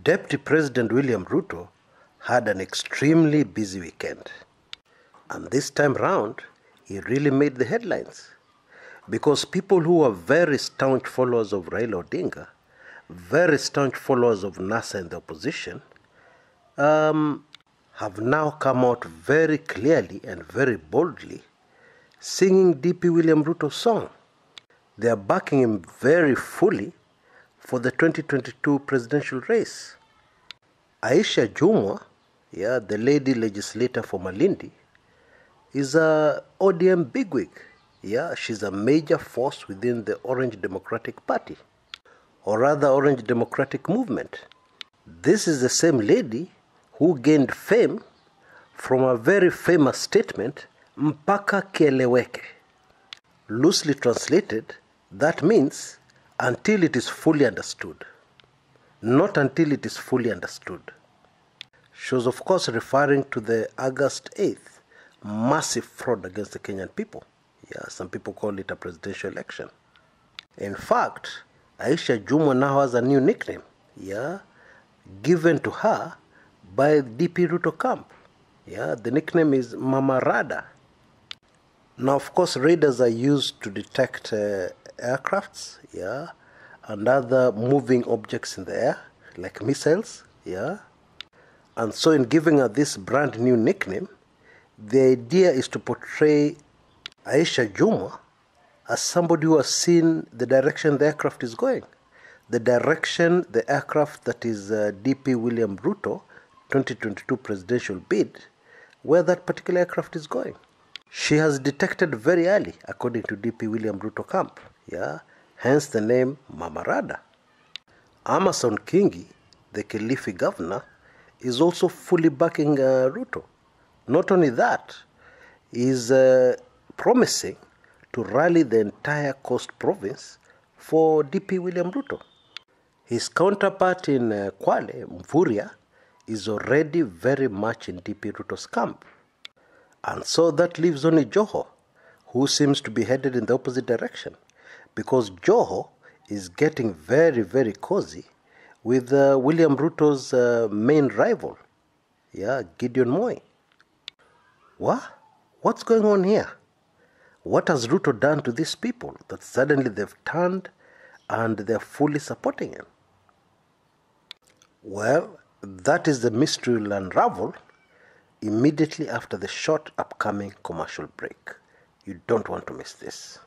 Deputy President William Ruto had an extremely busy weekend. And this time round, he really made the headlines. Because people who are very staunch followers of Raila Odinga, very staunch followers of NASA and the opposition, have now come out very clearly and very boldly singing DP William Ruto's song. They are backing him very fully for the 2022 presidential race. Aisha Jumwa, the lady legislator for Malindi, is a ODM bigwig. She's a major force within the Orange Democratic Party, or rather Orange Democratic Movement. This is the same lady who gained fame from a very famous statement, mpaka kieleweke. Loosely translated, that means until it is fully understood. Not until it is fully understood. She was of course referring to the August 8th massive fraud against the Kenyan people. Some people call it a presidential election. In fact, Aisha Jumwa now has a new nickname, given to her by DP Ruto camp. The nickname is Mama Rada. Now, of course, radars are used to detect aircrafts, and other moving objects in the air, like missiles, And so in giving her this brand new nickname, the idea is to portray Aisha Jumwa as somebody who has seen the direction the aircraft is going. The direction the aircraft that is DP William Ruto 2022 presidential bid, where that particular aircraft is going. She has detected very early, according to DP William Ruto camp, hence the name Mama Rada. Amason Kingi, the Kilifi governor, is also fully backing Ruto. Not only that, he is promising to rally the entire Coast Province for DP William Ruto. His counterpart in Kwale, Mvurya, is already very much in DP Ruto's camp. And so that leaves only Joho, who seems to be headed in the opposite direction, because Joho is getting very, very cozy with William Ruto's main rival, Gideon Moi. What's going on here? What has Ruto done to these people that suddenly they've turned and they're fully supporting him? Well, that is the mystery we'll unravel immediately after the short upcoming commercial break. You don't want to miss this.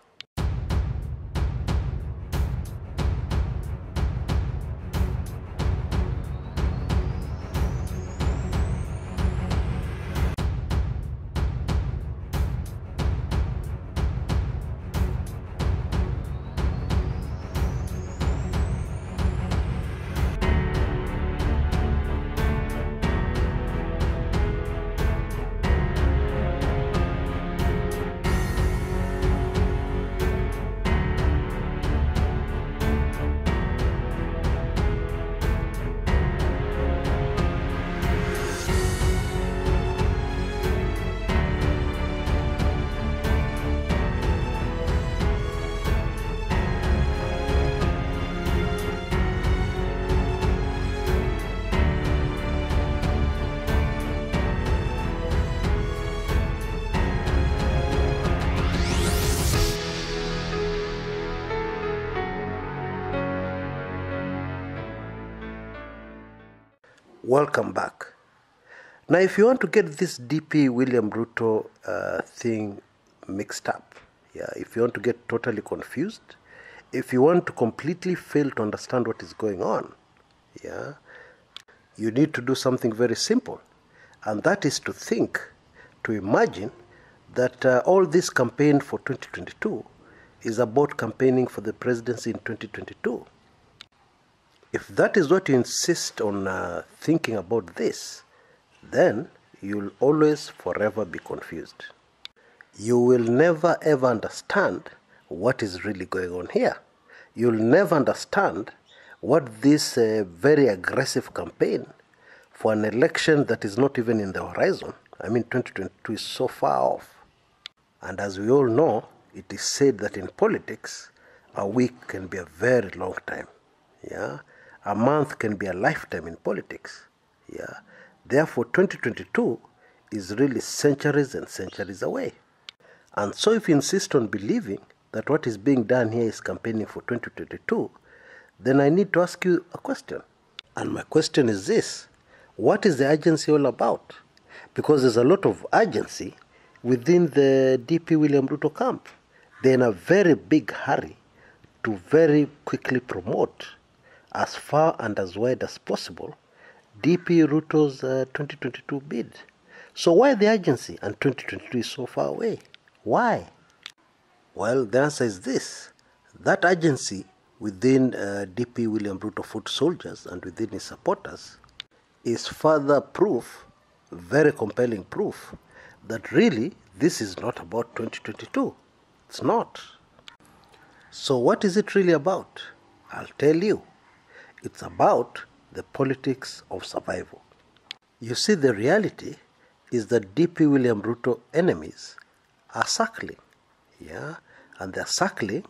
Welcome back. Now, if you want to get this DP William Ruto thing mixed up, if you want to get totally confused, if you want to completely fail to understand what is going on, you need to do something very simple. And that is to imagine that all this campaign for 2022 is about campaigning for the presidency in 2022. If that is what you insist on thinking about this, then you'll always forever be confused. You will never ever understand what is really going on here. You'll never understand what this very aggressive campaign for an election that is not even in the horizon, 2022 is so far off. And as we all know, it is said that in politics, a week can be a very long time. A month can be a lifetime in politics. Yeah. Therefore, 2022 is really centuries and centuries away. And so if you insist on believing that what is being done here is campaigning for 2022, then I need to ask you a question. And my question is this: what is the urgency all about? Because there's a lot of urgency within the DP William Ruto camp. They're in a very big hurry to very quickly promote as far and as wide as possible DP Ruto's 2022 bid. So why the urgency and 2022 is so far away? Why? Well, the answer is this: that urgency within DP William Ruto foot soldiers and within his supporters is further proof, very compelling proof, that really this is not about 2022. It's not. So what is it really about? I'll tell you. It's about the politics of survival. You see, the reality is that DP William Ruto enemies are circling, and they're circling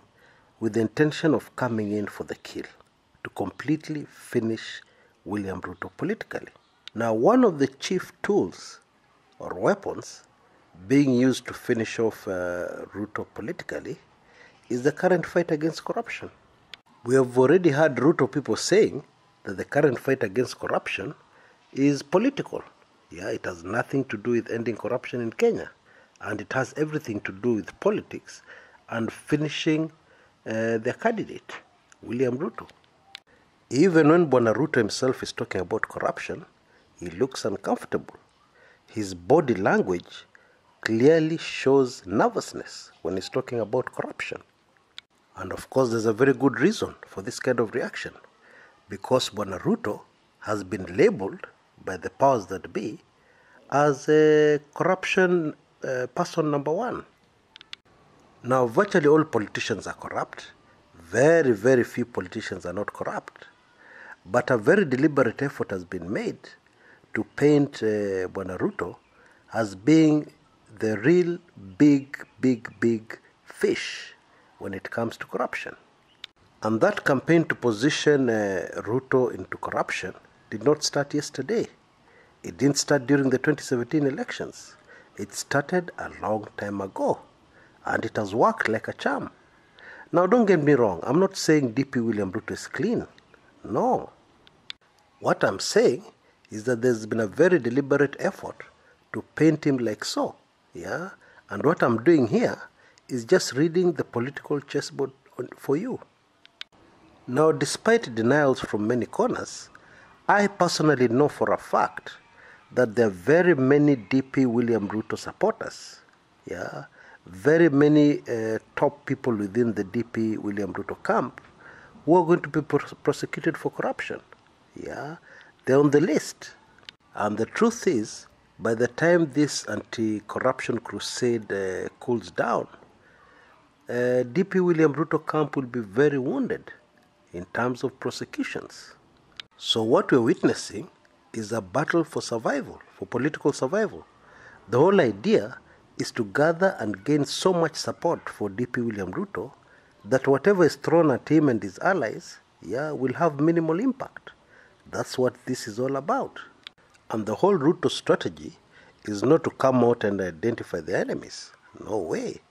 with the intention of coming in for the kill, to completely finish William Ruto politically. Now, one of the chief tools or weapons being used to finish off Ruto politically is the current fight against corruption. We have already heard Ruto people saying that the current fight against corruption is political. It has nothing to do with ending corruption in Kenya, and it has everything to do with politics and finishing their candidate, William Ruto. Even when Bwana Ruto himself is talking about corruption, he looks uncomfortable. His body language clearly shows nervousness when he's talking about corruption. And of course, there's a very good reason for this kind of reaction, because Bwana Ruto has been labeled by the powers that be as a corruption person number one. Now, virtually all politicians are corrupt. Very, very few politicians are not corrupt. But a very deliberate effort has been made to paint Bwana Ruto as being the real big fish when it comes to corruption. And that campaign to position Ruto into corruption did not start yesterday. It didn't start during the 2017 elections. It started a long time ago, and it has worked like a charm. Now, don't get me wrong. I'm not saying DP William Ruto is clean. No. What I'm saying is that there's been a very deliberate effort to paint him like so. And what I'm doing here is just reading the political chessboard for you. Now, despite denials from many corners, I personally know for a fact that there are very many DP William Ruto supporters, very many top people within the DP William Ruto camp who are going to be prosecuted for corruption. They're on the list. And the truth is, by the time this anti-corruption crusade cools down, DP William Ruto camp will be very wounded in terms of prosecutions. So what we're witnessing is a battle for survival, for political survival. The whole idea is to gather and gain so much support for DP William Ruto that whatever is thrown at him and his allies, will have minimal impact. That's what this is all about. And the whole Ruto strategy is not to come out and identify the enemies. No way.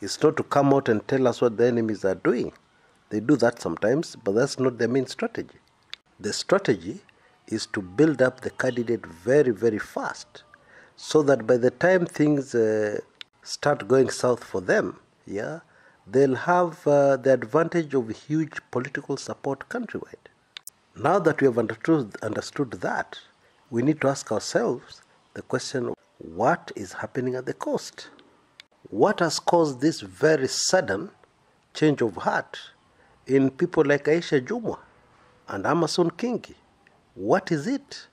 It's not to come out and tell us what the enemies are doing. They do that sometimes, but that's not their main strategy. The strategy is to build up the candidate very, very fast, so that by the time things start going south for them, they'll have the advantage of huge political support countrywide. Now that we have understood that, we need to ask ourselves the question of what is happening at the coast? What has caused this very sudden change of heart in people like Aisha Jumwa and Amason Kingi? What is it?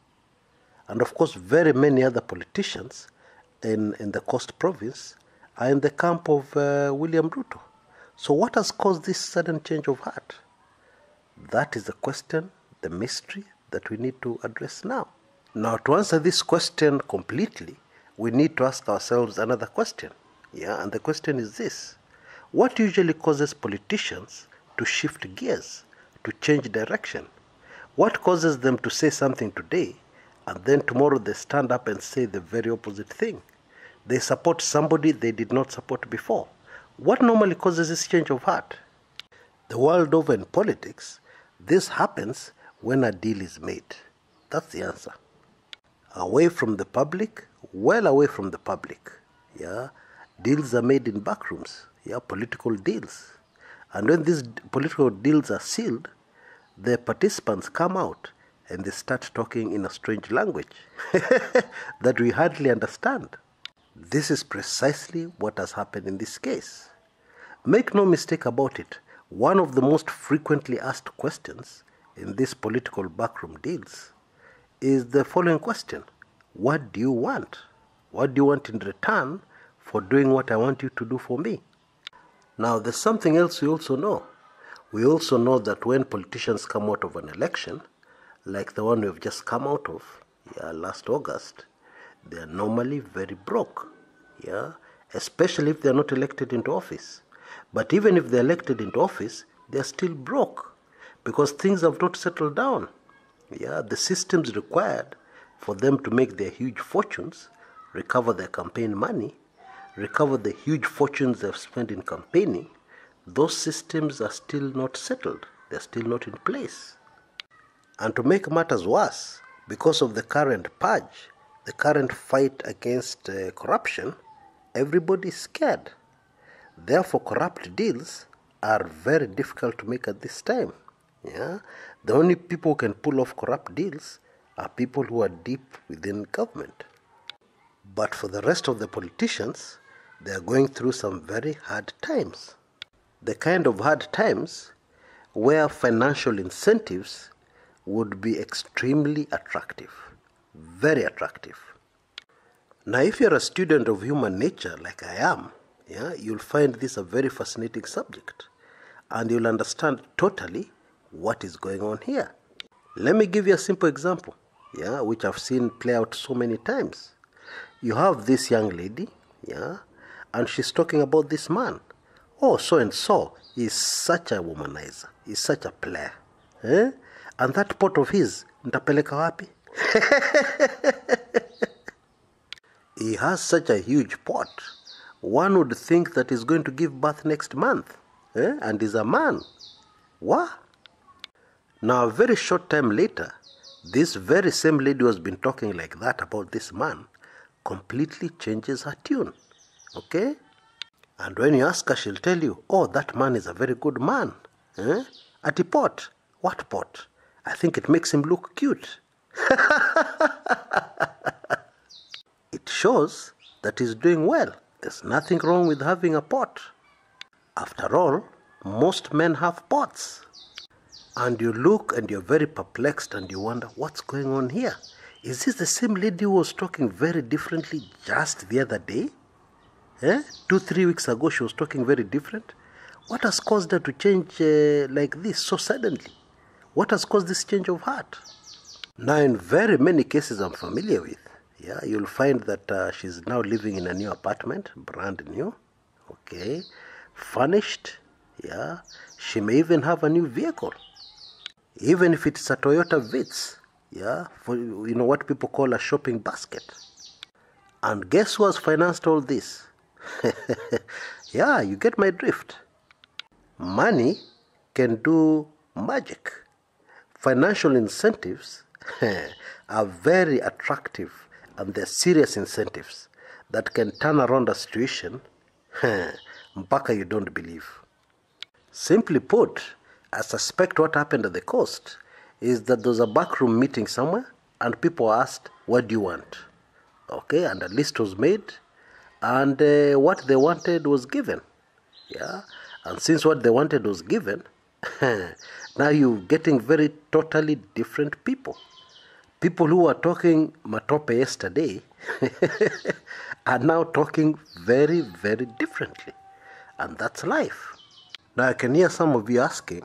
And of course, very many other politicians in the Coast Province are in the camp of William Ruto. So what has caused this sudden change of heart? That is the question, the mystery that we need to address now. Now, to answer this question completely, we need to ask ourselves another question. And the question is this: what usually causes politicians to shift gears, to change direction? What causes them to say something today and then tomorrow they stand up and say the very opposite thing? They support somebody they did not support before. What normally causes this change of heart? The world over in politics, this happens when a deal is made. That's the answer. Away from the public, well away from the public. Yeah, deals are made in backrooms. Yeah, political deals. And when these political deals are sealed, the participants come out and they start talking in a strange language that we hardly understand. This is precisely what has happened in this case. Make no mistake about it, one of the most frequently asked questions in these political backroom deals is the following question: what do you want? What do you want in return for doing what I want you to do for me? Now, there's something else we also know. We also know that when politicians come out of an election, like the one we've just come out of, last August, they are normally very broke, especially if they are not elected into office. But even if they're elected into office, they are still broke because things have not settled down. The systems required for them to make their huge fortunes, recover their campaign money, recover the huge fortunes they've spent in campaigning, those systems are still not settled. They're still not in place. And to make matters worse, because of the current purge, the current fight against corruption, everybody is scared. Therefore, corrupt deals are very difficult to make at this time. The only people who can pull off corrupt deals are people who are deep within government. But for the rest of the politicians, they are going through some very hard times. The kind of hard times where financial incentives would be extremely attractive, very attractive. Now, if you're a student of human nature like I am, you'll find this a very fascinating subject, and you'll understand totally what is going on here. Let me give you a simple example, which I've seen play out so many times. You have this young lady, and she's talking about this man. Oh, so and so is such a womanizer, is such a player. And that pot of his, nitapeleka wapi? He has such a huge pot. One would think that he's going to give birth next month. And he's a man. What? Now, a very short time later, this very same lady who has been talking like that about this man completely changes her tune. Okay? And when you ask her, she'll tell you, oh, that man is a very good man. Ati pot. What pot? I think it makes him look cute. It shows that he's doing well. There's nothing wrong with having a pot. After all, most men have pots. And you look and you're very perplexed and you wonder, what's going on here? Is this the same lady who was talking very differently just the other day? 2-3 weeks ago she was talking very different. What has caused her to change like this so suddenly? What has caused this change of heart? Now, in very many cases I'm familiar with, you'll find that she's now living in a new apartment, brand new, furnished, She may even have a new vehicle, even if it's a Toyota Vitz, for what people call a shopping basket. And guess who has financed all this? You get my drift. Money can do magic. Financial incentives are very attractive, and they're serious incentives that can turn around a situation mpaka you don't believe. Simply put, I suspect what happened at the coast is that there was a backroom meeting somewhere and people asked, what do you want? And a list was made and what they wanted was given. And since what they wanted was given, now you're getting very totally different people. People who were talking matope yesterday are now talking very, very differently. And that's life. Now I can hear some of you asking,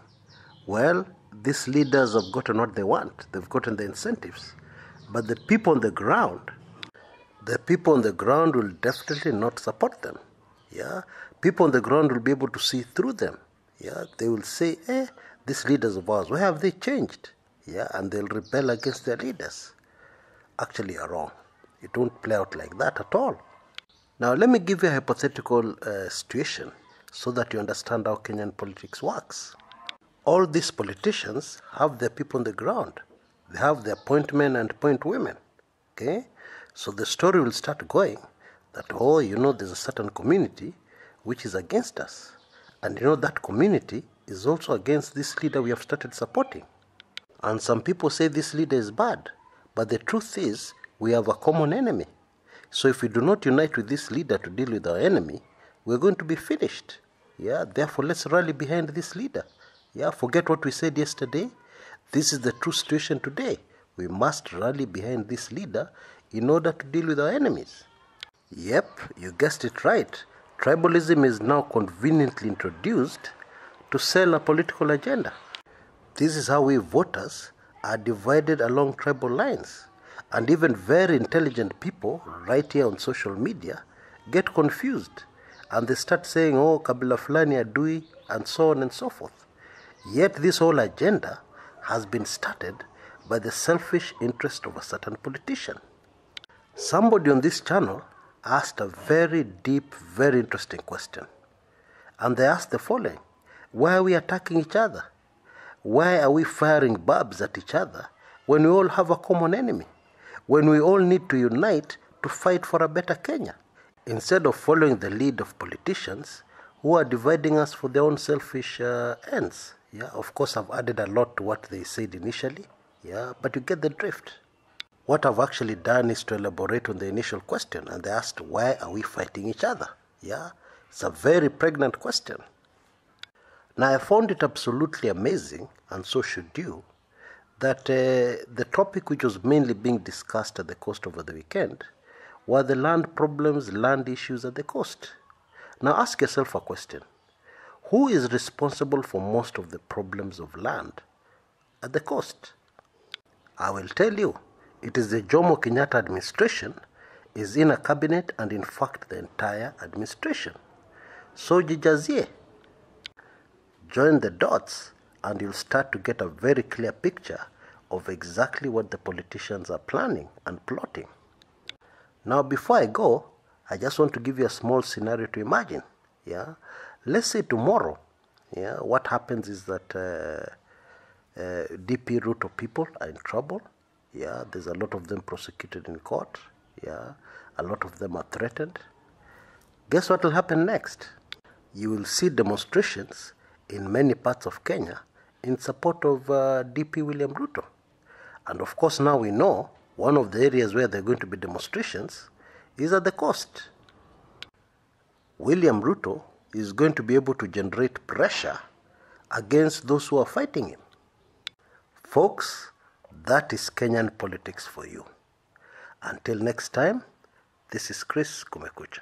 well, these leaders have gotten what they want. They've gotten the incentives. But the people on the ground will definitely not support them. People on the ground will be able to see through them. They will say, these leaders of ours, why have they changed? yeah, and they'll rebel against their leaders. Actually, you're wrong. It won't play out like that at all. Now, let me give you a hypothetical situation so that you understand how Kenyan politics works. All these politicians have their people on the ground. They have their point men and point women. Okay? So the story will start going that, oh, there's a certain community which is against us. And that community is also against this leader we have started supporting. And some people say this leader is bad. But the truth is, we have a common enemy. So if we do not unite with this leader to deal with our enemy, we're going to be finished. Yeah, therefore let's rally behind this leader. Yeah, forget what we said yesterday. This is the true situation today. We must rally behind this leader in order to deal with our enemies. Yep, you guessed it right. Tribalism is now conveniently introduced to sell a political agenda. This is how we voters are divided along tribal lines. And even very intelligent people right here on social media get confused. And they start saying, oh, Kabila Fulani adui, and so on and so forth. Yet this whole agenda has been started by the selfish interest of a certain politician. Somebody on this channel asked a very deep, very interesting question. And they asked the following: why are we attacking each other? Why are we firing barbs at each other when we all have a common enemy? When we all need to unite to fight for a better Kenya, instead of following the lead of politicians who are dividing us for their own selfish ends. Yeah, of course, I've added a lot to what they said initially. Yeah, but you get the drift. What I've actually done is to elaborate on the initial question, and they asked, why are we fighting each other? Yeah, it's a very pregnant question. Now, I found it absolutely amazing, and so should you, that the topic which was mainly being discussed at the coast over the weekend were the land problems, land issues at the coast. Now ask yourself a question. Who is responsible for most of the problems of land at the coast? I will tell you, it is the Jomo Kenyatta administration, is in a cabinet, and in fact the entire administration. So jijazie, join the dots, and you'll start to get a very clear picture of exactly what the politicians are planning and plotting. Now, before I go, I just want to give you a small scenario to imagine. Yeah, let's say tomorrow, yeah, what happens is that DP Ruto people are in trouble. Yeah, there's a lot of them prosecuted in court. Yeah, a lot of them are threatened. Guess what will happen next? You will see demonstrations in many parts of Kenya in support of DP William Ruto. And of course, now we know one of the areas where there are going to be demonstrations is at the coast. William Ruto is going to be able to generate pressure against those who are fighting him. Folks, that is Kenyan politics for you. Until next time, this is Chris Kumekucha.